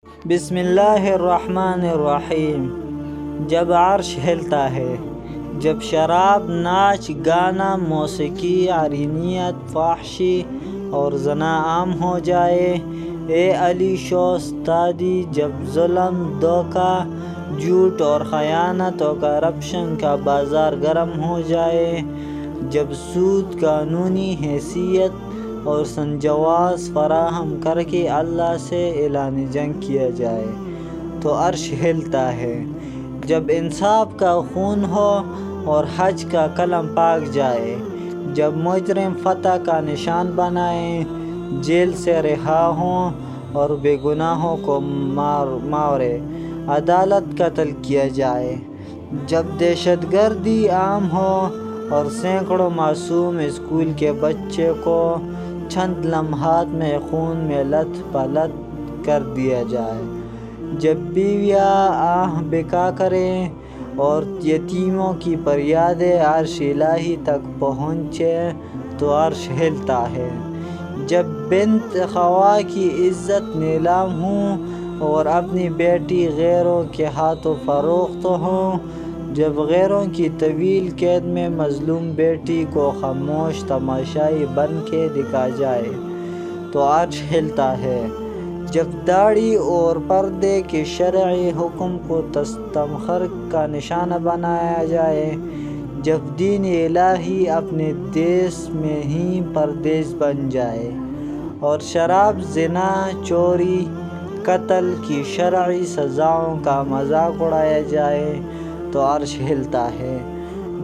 بسم اللہ الرحمن الرحیم۔ جب عرش ہلتا ہے، جب شراب، ناچ گانا، موسیقی، عرینیت، فحشی اور زنا عام ہو جائے، اے علی شو استادی، جب ظلم، دھوکہ، جھوٹ اور خیانت اور کرپشن کا بازار گرم ہو جائے، جب سود قانونی حیثیت اور سنجواز فراہم کر کے اللہ سے اعلان جنگ کیا جائے تو عرش ہلتا ہے، جب انصاف کا خون ہو اور حج کا قلم پاک جائے، جب مجرم فتح کا نشان بنائیں، جیل سے رہا ہوں اور بے گناہوں کو مارے عدالت قتل کیا جائے، جب دہشت گردی عام ہو اور سینکڑوں معصوم اسکول کے بچے کو چند لمحات میں خون میں لت پت کر دیا جائے، جب بیویاں آہ بکا کریں اور یتیموں کی فریادیں عرش الہی تک پہنچے تو عرش ہلتا ہے، جب بنت خوا کی عزت نیلام ہو اور اپنی بیٹی غیروں کے ہاتھوں فروخت ہو، جب غیروں کی طویل قید میں مظلوم بیٹی کو خاموش تماشائی بن کے دیکھا جائے تو عرش ہلتا ہے، جب داڑھی اور پردے کے شرعی حکم کو تمغر کا نشانہ بنایا جائے، جب دین الہی اپنے دیس میں ہی پردیس بن جائے اور شراب، زنا، چوری، قتل کی شرعی سزاؤں کا مذاق اڑایا جائے تو عرش ہلتا ہے،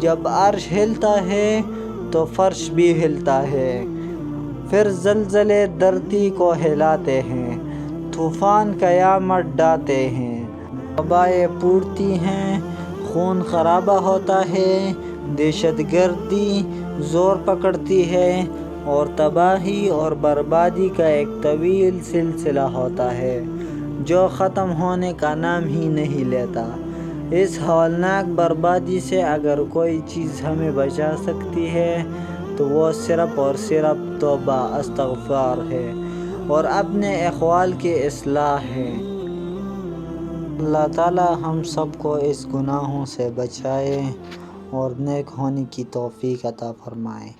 جب عرش ہلتا ہے تو فرش بھی ہلتا ہے، پھر زلزلے دھرتی کو ہلاتے ہیں، طوفان قیامت ڈھاتے ہیں، وبائیں پھوٹتی ہیں، خون خرابہ ہوتا ہے، دہشت گردی زور پکڑتی ہے اور تباہی اور بربادی کا ایک طویل سلسلہ ہوتا ہے جو ختم ہونے کا نام ہی نہیں لیتا۔ اس ہولناک بربادی سے اگر کوئی چیز ہمیں بچا سکتی ہے تو وہ صرف اور صرف توبہ، استغفار ہے اور اپنے احوال کی اصلاح ہے۔ اللہ تعالی ہم سب کو اس گناہوں سے بچائے اور نیک ہونے کی توفیق عطا فرمائے۔